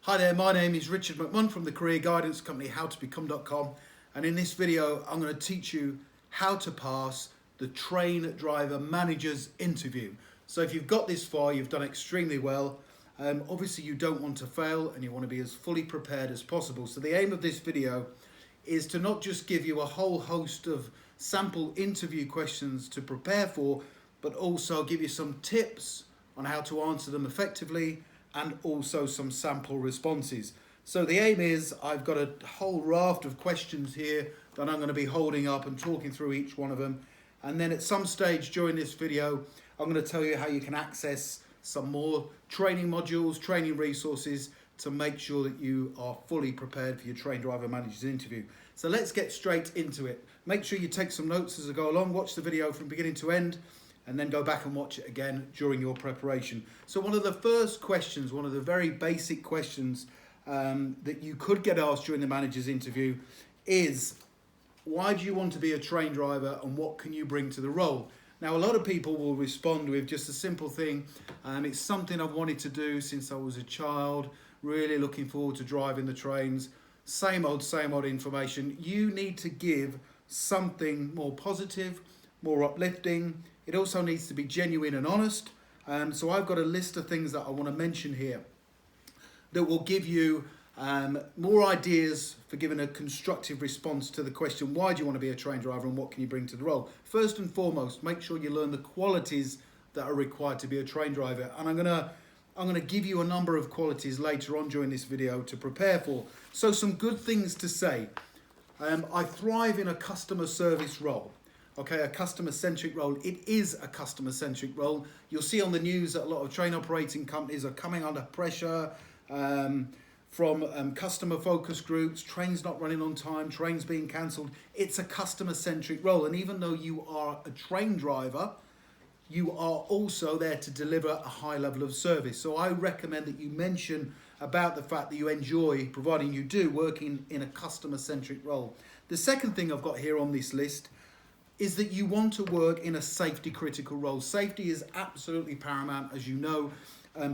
Hi there, my name is Richard McMunn from the career guidance company howtobecome.com, and in this video I'm going to teach you how to pass the train driver manager's interview. So if you've got this far, you've done extremely well. Obviously you don't want to fail and you want to be as fully prepared as possible. So the aim of this video is to not just give you a whole host of sample interview questions to prepare for, but also give you some tips on how to answer them effectively and also some sample responses. So the aim is, I've got a whole raft of questions here that I'm going to be holding up and talking through each one of them. And then at some stage during this video, I'm going to tell you how you can access some more training modules, training resources to make sure that you are fully prepared for your train driver manager's interview. So let's get straight into it. Make sure you take some notes as I go along, watch the video from beginning to end, and then go back and watch it again during your preparation. So one of the first questions, one of the very basic questions that you could get asked during the manager's interview is, why do you want to be a train driver and what can you bring to the role? Now, a lot of people will respond with just a simple thing. It's something I've wanted to do since I was a child, really looking forward to driving the trains. Same old information. You need to give something more positive, more uplifting. It also needs to be genuine and honest. So I've got a list of things that I want to mention here that will give you more ideas for giving a constructive response to the question, why do you want to be a train driver and what can you bring to the role? First and foremost, make sure you learn the qualities that are required to be a train driver. And I'm going to give you a number of qualities later on during this video to prepare for. So some good things to say. I thrive in a customer service role. Okay, a customer-centric role. It is a customer-centric role. You'll see on the news that a lot of train operating companies are coming under pressure from customer focus groups, trains not running on time, trains being cancelled. It's a customer-centric role. And even though you are a train driver, you are also there to deliver a high level of service. So I recommend that you mention about the fact that you enjoy, providing you do, working in a customer-centric role. The second thing I've got here on this list is that you want to work in a safety critical role. Safety is absolutely paramount, as you know,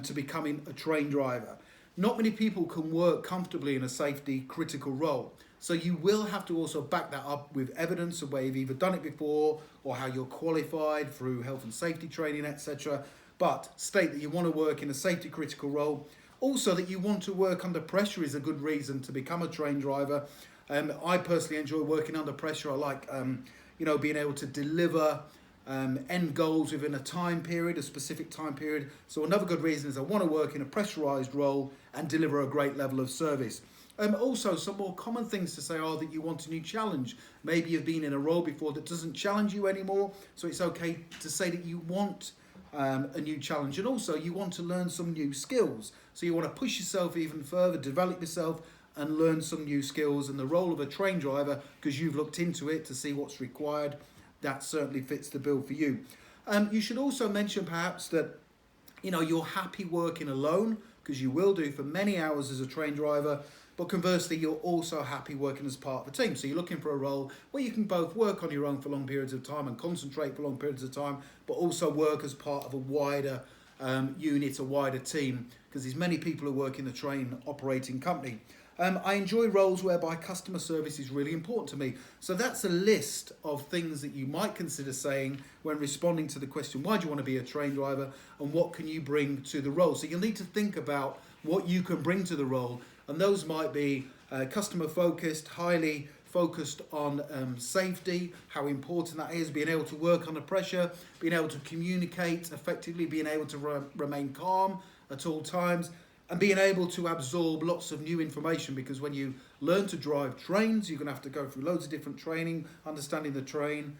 to becoming a train driver. Not many people can work comfortably in a safety critical role. So you will have to also back that up with evidence of where you've either done it before or how you're qualified through health and safety training, etc. But state that you want to work in a safety critical role. Also that you want to work under pressure is a good reason to become a train driver. I personally enjoy working under pressure. I like being able to deliver end goals within a time period, a specific time period. So another good reason is I want to work in a pressurized role and deliver a great level of service. Also, some more common things to say are that you want a new challenge. Maybe you've been in a role before that doesn't challenge you anymore, so it's okay to say that you want a new challenge. And also, you want to learn some new skills. So you want to push yourself even further, develop yourself, and learn some new skills. And the role of a train driver, because you've looked into it to see what's required, that certainly fits the bill for you. You should also mention perhaps that you're happy working alone, because you will do for many hours as a train driver, but conversely you're also happy working as part of a team. So you're looking for a role where you can both work on your own for long periods of time and concentrate for long periods of time, but also work as part of a wider unit, a wider team, because there's many people who work in the train operating company. I enjoy roles whereby customer service is really important to me. So that's a list of things that you might consider saying when responding to the question, why do you want to be a train driver and what can you bring to the role? So you'll need to think about what you can bring to the role, and those might be customer focused, highly focused on safety, how important that is, being able to work under pressure, being able to communicate effectively, being able to remain calm at all times, and being able to absorb lots of new information, because when you learn to drive trains, you're going to have to go through loads of different training, understanding the train,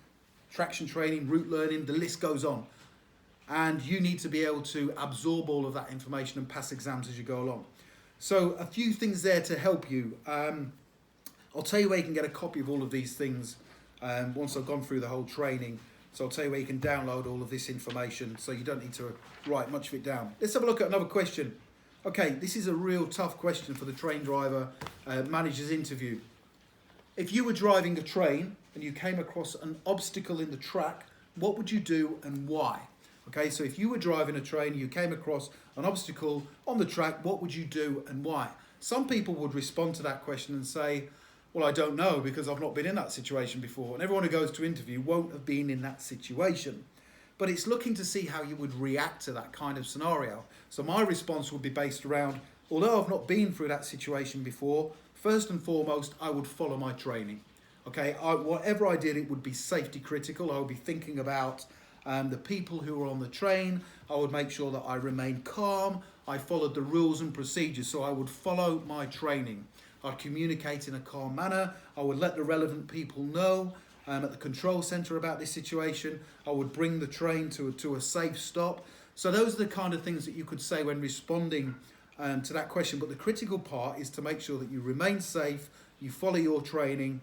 traction training, route learning, the list goes on. And you need to be able to absorb all of that information and pass exams as you go along. So a few things there to help you. I'll tell you where you can get a copy of all of these things once I've gone through the whole training. So I'll tell you where you can download all of this information so you don't need to write much of it down. Let's have a look at another question. Okay, this is a real tough question for the train driver manager's interview. If you were driving a train and you came across an obstacle in the track, what would you do and why? Okay, so if you were driving a train, you came across an obstacle on the track, what would you do and why? Some people would respond to that question and say, well, I don't know because I've not been in that situation before. And everyone who goes to interview won't have been in that situation. But it's looking to see how you would react to that kind of scenario. So my response would be based around, although I've not been through that situation before, first and foremost, I would follow my training. Okay, whatever I did, it would be safety critical. I would be thinking about the people who are on the train. I would make sure that I remained calm. I followed the rules and procedures, so I would follow my training. I'd communicate in a calm manner. I would let the relevant people know at the control centre about this situation. I would bring the train to a safe stop. So those are the kind of things that you could say when responding to that question. But the critical part is to make sure that you remain safe, you follow your training,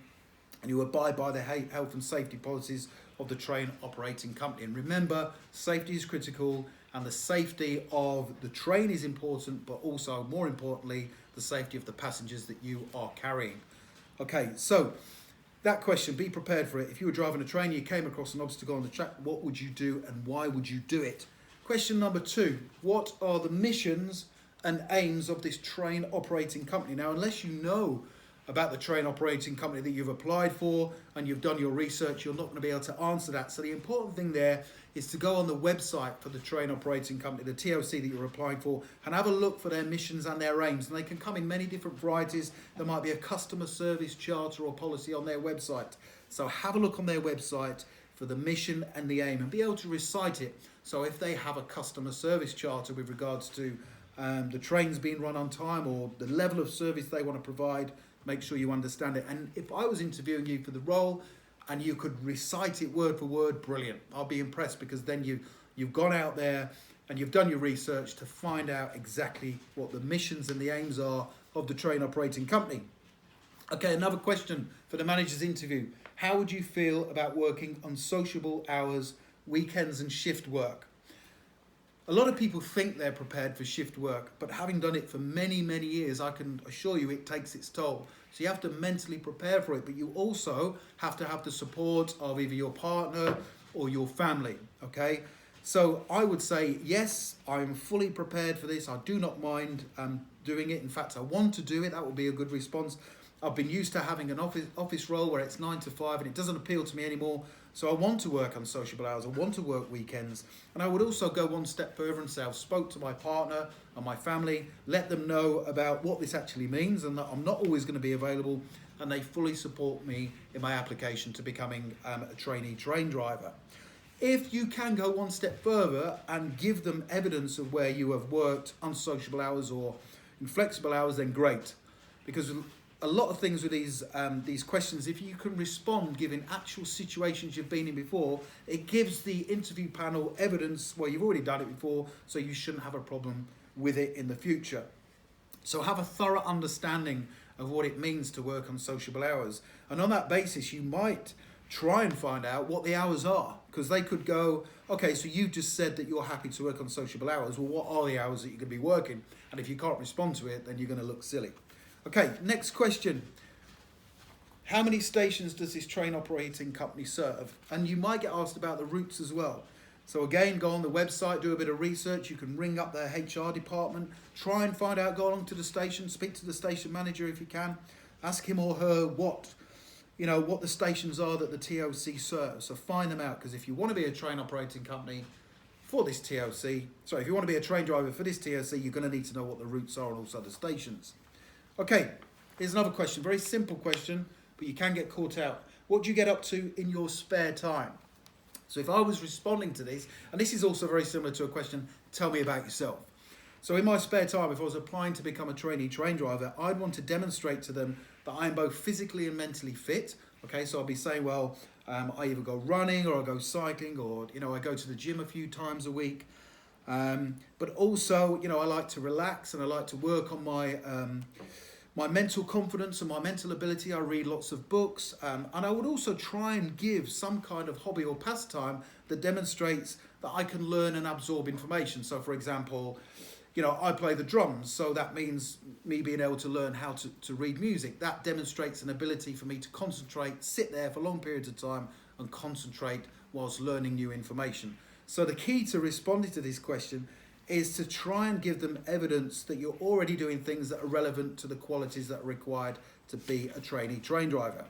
and you abide by the health and safety policies of the train operating company. And remember, safety is critical, and the safety of the train is important, but also, more importantly, the safety of the passengers that you are carrying. Okay, so that question, be prepared for it. If you were driving a train, you came across an obstacle on the track, what would you do and why would you do it? Question number 2, what are the missions and aims of this train operating company? Now, unless you know about the train operating company that you've applied for and you've done your research, you're not going to be able to answer that. So the important thing there is to go on the website for the train operating company, the TOC that you're applying for, and have a look for their missions and their aims. And they can come in many different varieties. There might be a customer service charter or policy on their website. So have a look on their website for the mission and the aim and be able to recite it. So if they have a customer service charter with regards to the trains being run on time or the level of service they want to provide, make sure you understand it. And if I was interviewing you for the role and you could recite it word for word, brilliant. I'll be impressed, because then you've gone out there and you've done your research to find out exactly what the missions and the aims are of the train operating company. Okay, another question for the manager's interview. How would you feel about working on sociable hours, weekends and shift work? A lot of people think they're prepared for shift work, but having done it for many, many years, I can assure you it takes its toll. So you have to mentally prepare for it, but you also have to have the support of either your partner or your family, okay? So I would say, yes, I'm fully prepared for this. I do not mind doing it. In fact, I want to do it. That would be a good response. I've been used to having an office role where it's 9 to 5 and it doesn't appeal to me anymore. So I want to work on sociable hours. I want to work weekends. And I would also go one step further and say I've spoke to my partner and my family, let them know about what this actually means and that I'm not always going to be available, and they fully support me in my application to becoming a trainee train driver. If you can go one step further and give them evidence of where you have worked unsociable hours or in flexible hours, then great. Because a lot of things with these questions, if you can respond giving actual situations you've been in before, it gives the interview panel evidence where you've already done it before, so you shouldn't have a problem with it in the future. So have a thorough understanding of what it means to work on sociable hours. And on that basis, you might try and find out what the hours are, because they could go, okay, so you just said that you're happy to work on sociable hours. Well, what are the hours that you're going to be working? And if you can't respond to it, then you're going to look silly. Okay, next question. How many stations does this train operating company serve? And you might get asked about the routes as well. So again, go on the website, do a bit of research. You can ring up their HR department, try and find out, go along to the station, speak to the station manager if you can. Ask him or her what the stations are that the TOC serves. So find them out, because if you want to be a train operating company for this TOC, if you want to be a train driver for this TOC, you're going to need to know what the routes are and also the stations. Okay, here's another question, very simple question, but you can get caught out. What do you get up to in your spare time? So if I was responding to this, and this is also very similar to a question, tell me about yourself. So in my spare time, if I was applying to become a trainee train driver, I'd want to demonstrate to them that I am both physically and mentally fit. Okay, so I'll be saying, well, I either go running or I go cycling, or, I go to the gym a few times a week. But also, I like to relax and I like to work on my mental confidence and my mental ability. I read lots of books, and I would also try and give some kind of hobby or pastime that demonstrates that I can learn and absorb information. So for example, I play the drums, so that means me being able to learn how to read music. That demonstrates an ability for me to concentrate, sit there for long periods of time and concentrate whilst learning new information. So the key to responding to this question is to try and give them evidence that you're already doing things that are relevant to the qualities that are required to be a trainee train driver.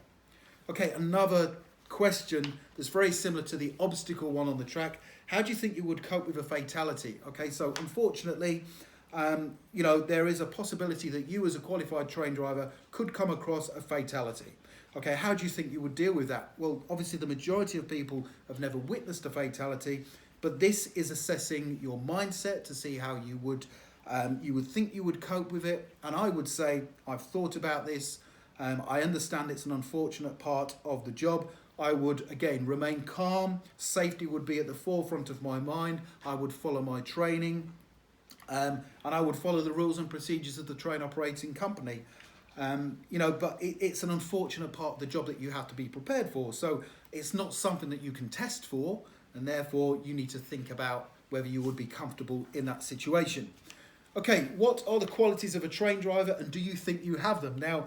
Okay, another question that's very similar to the obstacle one on the track. How do you think you would cope with a fatality? Okay, so unfortunately, there is a possibility that you as a qualified train driver could come across a fatality. Okay, how do you think you would deal with that? Well, obviously the majority of people have never witnessed a fatality, but this is assessing your mindset to see how you would think you would cope with it. And I would say, I've thought about this. I understand it's an unfortunate part of the job. I would, again, remain calm. Safety would be at the forefront of my mind. I would follow my training. And I would follow the rules and procedures of the train operating company. But it's an unfortunate part of the job that you have to be prepared for. So it's not something that you can test for, and therefore you need to think about whether you would be comfortable in that situation. Okay, what are the qualities of a train driver, and do you think you have them? Now,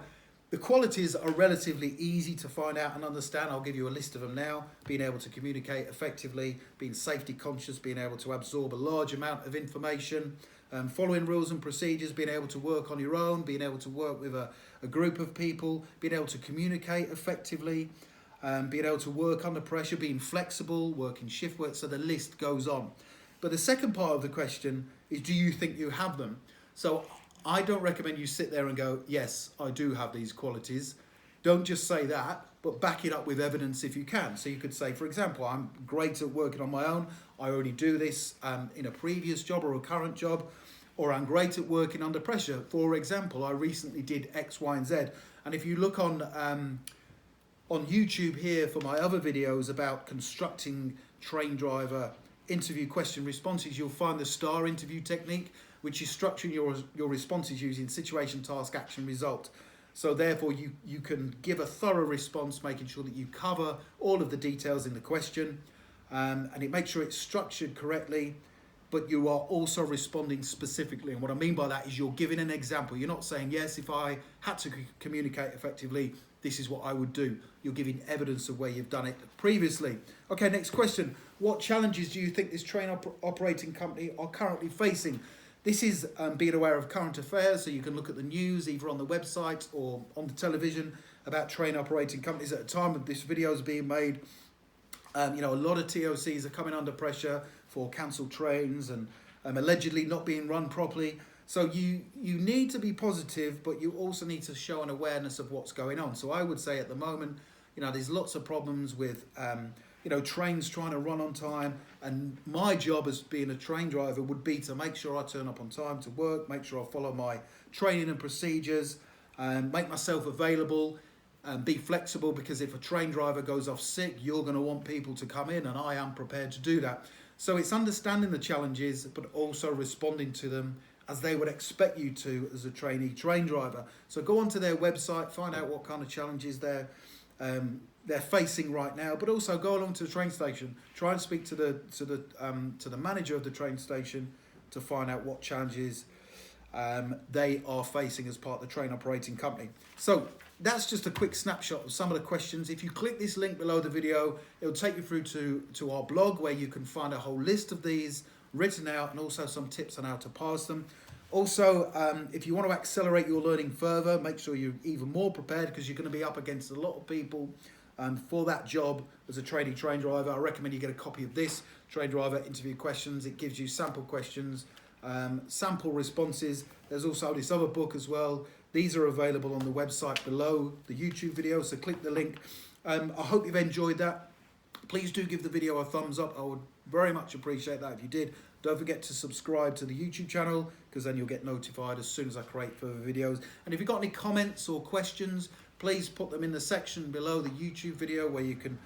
the qualities are relatively easy to find out and understand. I'll give you a list of them now. Being able to communicate effectively, being safety conscious, being able to absorb a large amount of information, following rules and procedures, being able to work on your own, being able to work with a group of people, being able to communicate effectively, being able to work under pressure, being flexible, working shift work, so the list goes on. But the second part of the question is, do you think you have them? So I don't recommend you sit there and go, yes, I do have these qualities. Don't just say that, but back it up with evidence if you can. So you could say, for example, I'm great at working on my own. I already do this in a previous job or a current job, or I'm great at working under pressure. For example, I recently did X, Y, and Z. And if you look on YouTube here for my other videos about constructing train driver interview question responses, you'll find the STAR interview technique, which is structuring your responses using situation, task, action, result. So therefore you can give a thorough response, making sure that you cover all of the details in the question, and it makes sure it's structured correctly, but you are also responding specifically. And what I mean by that is you're giving an example. You're not saying, yes, if I had to communicate effectively, this is what I would do. You're giving evidence of where you've done it previously. Okay, next question. What challenges do you think this train operating company are currently facing? This is being aware of current affairs, so you can look at the news either on the website or on the television about train operating companies. At the time of this video is being made, a lot of TOCs are coming under pressure for cancelled trains and allegedly not being run properly. So you need to be positive, but you also need to show an awareness of what's going on. So I would say at the moment, there's lots of problems with trains trying to run on time, and my job as being a train driver would be to make sure I turn up on time to work, make sure I follow my training and procedures, and make myself available and be flexible, because if a train driver goes off sick, you're going to want people to come in, and I am prepared to do that. So it's understanding the challenges, but also responding to them as they would expect you to as a trainee train driver. So go onto their website, find out what kind of challenges they're facing right now, but also go along to the train station, try and speak to the manager of the train station to find out what challenges they are facing as part of the train operating company. So that's just a quick snapshot of some of the questions. If you click this link below the video, it'll take you through to our blog, where you can find a whole list of these written out and also some tips on how to pass them. Also, if you want to accelerate your learning further, make sure you're even more prepared, because you're going to be up against a lot of people for that job as a trainee train driver. I recommend you get a copy of this train driver interview questions. It gives you sample questions, sample responses. There's also this other book as well. These are available on the website below the YouTube video, so click the link. I hope you've enjoyed that. Please do give the video a thumbs up. I would very much appreciate that if you did. Don't forget to subscribe to the YouTube channel, because then you'll get notified as soon as I create further videos. And if you've got any comments or questions, please put them in the section below the YouTube video, where you can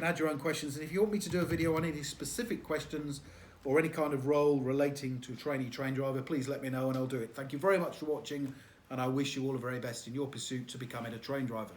add your own questions. And if you want me to do a video on any specific questions or any kind of role relating to trainee train driver, please let me know and I'll do it. Thank you very much for watching, and I wish you all the very best in your pursuit to becoming a train driver.